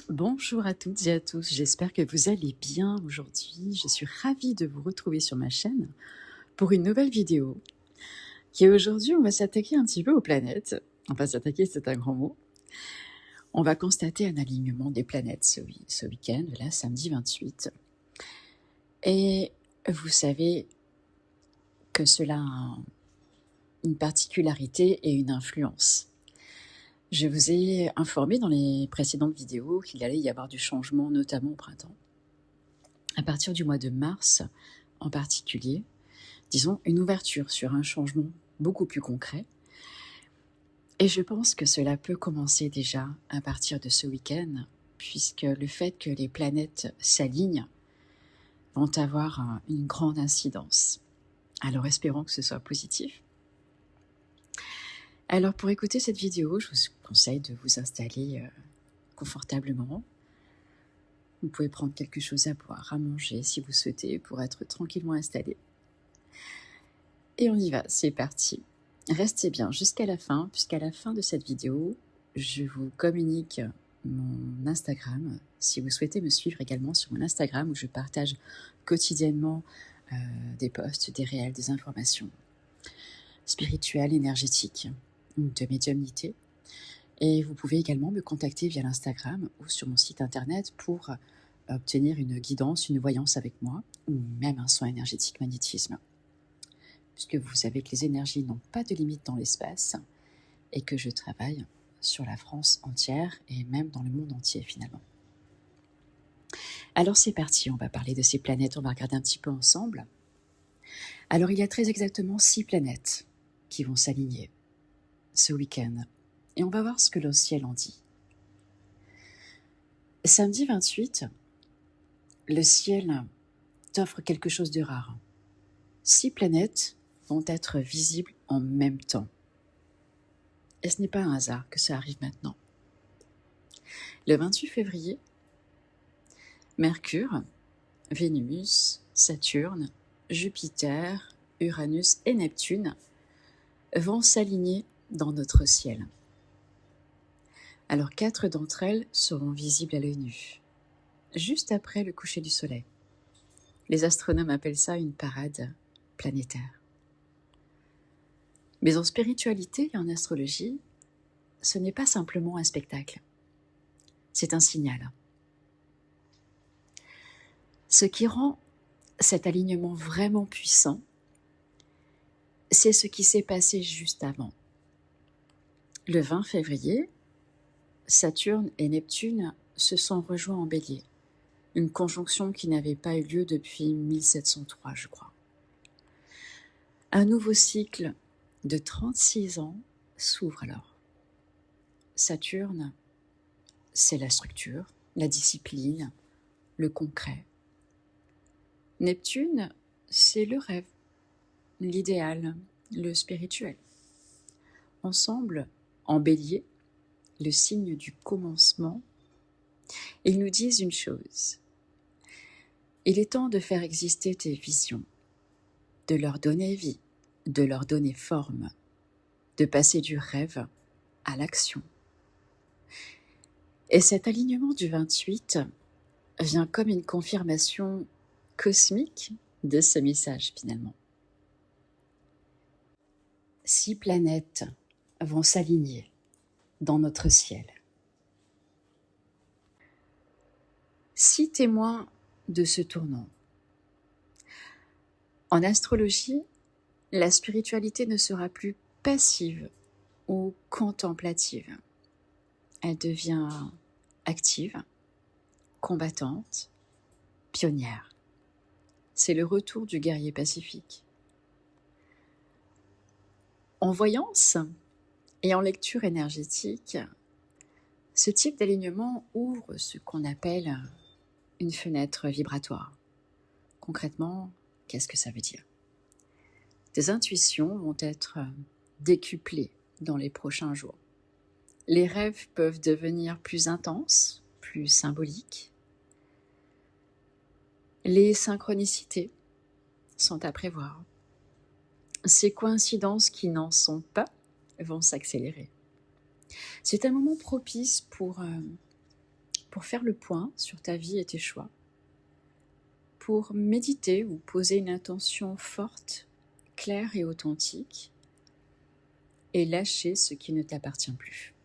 Bonjour à toutes et à tous, j'espère que vous allez bien aujourd'hui. Je suis ravie de vous retrouver sur ma chaîne pour une nouvelle vidéo qui aujourd'hui on va s'attaquer un petit peu aux planètes. Enfin s'attaquer c'est un grand mot. On va constater un alignement des planètes ce week-end, là samedi 28. Et vous savez que cela a une particularité et une influence. Je vous ai informé dans les précédentes vidéos qu'il allait y avoir du changement, notamment au printemps. À partir du mois de mars en particulier, disons une ouverture sur un changement beaucoup plus concret. Et je pense que cela peut commencer déjà à partir de ce week-end, puisque le fait que les planètes s'alignent vont avoir une grande incidence. Alors espérons que ce soit positif. Alors pour écouter cette vidéo, je vous conseille de vous installer confortablement. Vous pouvez prendre quelque chose à boire, à manger si vous souhaitez, pour être tranquillement installé. Et on y va, c'est parti. Restez bien jusqu'à la fin, puisqu'à la fin de cette vidéo, je vous communique mon Instagram. Si vous souhaitez me suivre également sur mon Instagram, où je partage quotidiennement des posts, des réels, des informations spirituelles, énergétiques, de médiumnité. Et vous pouvez également me contacter via l'Instagram ou sur mon site internet pour obtenir une guidance, une voyance avec moi, ou même un soin énergétique magnétisme. Puisque vous savez que les énergies n'ont pas de limite dans l'espace et que je travaille sur la France entière et même dans le monde entier finalement. Alors c'est parti, on va parler de ces planètes, on va regarder un petit peu ensemble. Alors il y a très exactement 6 planètes qui vont s'aligner ce week-end et on va voir ce que le ciel en dit. Samedi 28, le ciel t'offre quelque chose de rare. 6 planètes vont être visibles en même temps. Et ce n'est pas un hasard que ça arrive maintenant. Le 28 février, Mercure, Vénus, Saturne, Jupiter, Uranus et Neptune vont s'aligner dans notre ciel. Alors 4 d'entre elles seront visibles à l'œil nu, juste après le coucher du soleil. Les astronomes appellent ça une parade planétaire. Mais en spiritualité et en astrologie, ce n'est pas simplement un spectacle, c'est un signal. Ce qui rend cet alignement vraiment puissant, c'est ce qui s'est passé juste avant. Le 20 février, Saturne et Neptune se sont rejoints en Bélier, une conjonction qui n'avait pas eu lieu depuis 1703, je crois. Un nouveau cycle de 36 ans s'ouvre alors. Saturne, c'est la structure, la discipline, le concret. Neptune, c'est le rêve, l'idéal, le spirituel. Ensemble, en Bélier, le signe du commencement, ils nous disent une chose. Il est temps de faire exister tes visions, de leur donner vie, de leur donner forme, de passer du rêve à l'action. Et cet alignement du 28 vient comme une confirmation cosmique de ce message finalement. 6 planètes vont s'aligner dans notre ciel. 6 témoins de ce tournant. En astrologie, la spiritualité ne sera plus passive ou contemplative. Elle devient active, combattante, pionnière. C'est le retour du guerrier pacifique. En voyance et en lecture énergétique, ce type d'alignement ouvre ce qu'on appelle une fenêtre vibratoire. Concrètement, qu'est-ce que ça veut dire ? Tes intuitions vont être décuplées dans les prochains jours. Les rêves peuvent devenir plus intenses, plus symboliques. Les synchronicités sont à prévoir. Ces coïncidences qui n'en sont pas vont s'accélérer. C'est un moment propice pour pour faire le point sur ta vie et tes choix, pour méditer ou poser une intention forte, claire et authentique, et lâcher ce qui ne t'appartient plus.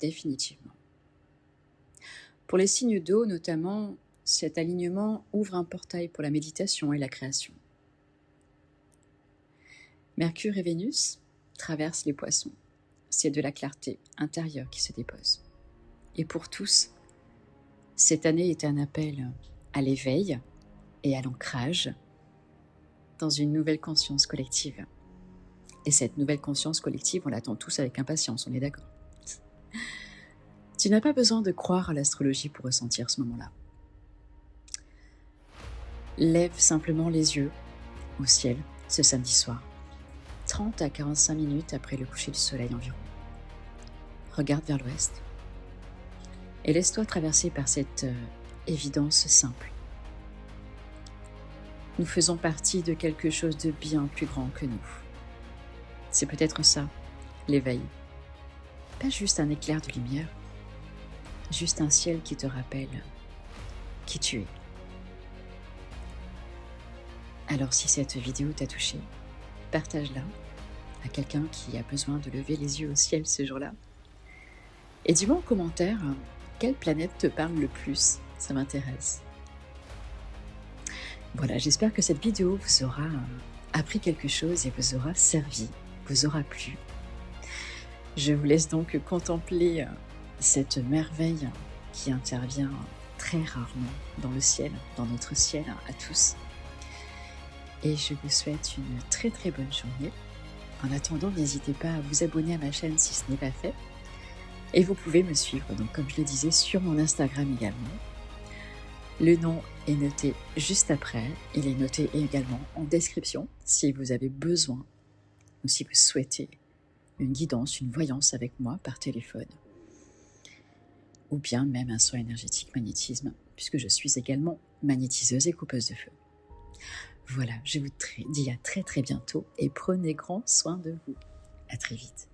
Définitivement. Pour les signes d'eau notamment, cet alignement ouvre un portail pour la méditation et la création. Mercure et Vénus traversent les poissons. C'est de la clarté intérieure qui se dépose. Et pour tous, cette année est un appel à l'éveil et à l'ancrage dans une nouvelle conscience collective. Et cette nouvelle conscience collective, on l'attend tous avec impatience, on est d'accord. Tu n'as pas besoin de croire à l'astrologie pour ressentir ce moment-là. Lève simplement les yeux au ciel ce samedi soir, 30 à 45 minutes après le coucher du soleil environ. Regarde vers l'ouest et laisse-toi traverser par cette évidence simple. Nous faisons partie de quelque chose de bien plus grand que nous. C'est peut-être ça, l'éveil. Pas juste un éclair de lumière, juste un ciel qui te rappelle qui tu es. Alors si cette vidéo t'a touché, partage-la à quelqu'un qui a besoin de lever les yeux au ciel ce jour-là. Et dis-moi en commentaire, quelle planète te parle le plus? Ça m'intéresse. Voilà, j'espère que cette vidéo vous aura appris quelque chose et vous aura servi, vous aura plu. Je vous laisse donc contempler cette merveille qui intervient très rarement dans le ciel, dans notre ciel à tous. Et je vous souhaite une très très bonne journée. En attendant, n'hésitez pas à vous abonner à ma chaîne si ce n'est pas fait. Et vous pouvez me suivre, donc comme je le disais, sur mon Instagram également. Le nom est noté juste après. Il est noté également en description si vous avez besoin ou si vous souhaitez une guidance, une voyance avec moi par téléphone. Ou bien même un soin énergétique magnétisme, puisque je suis également magnétiseuse et coupeuse de feu. Voilà, je vous dis à très très bientôt et prenez grand soin de vous. À très vite.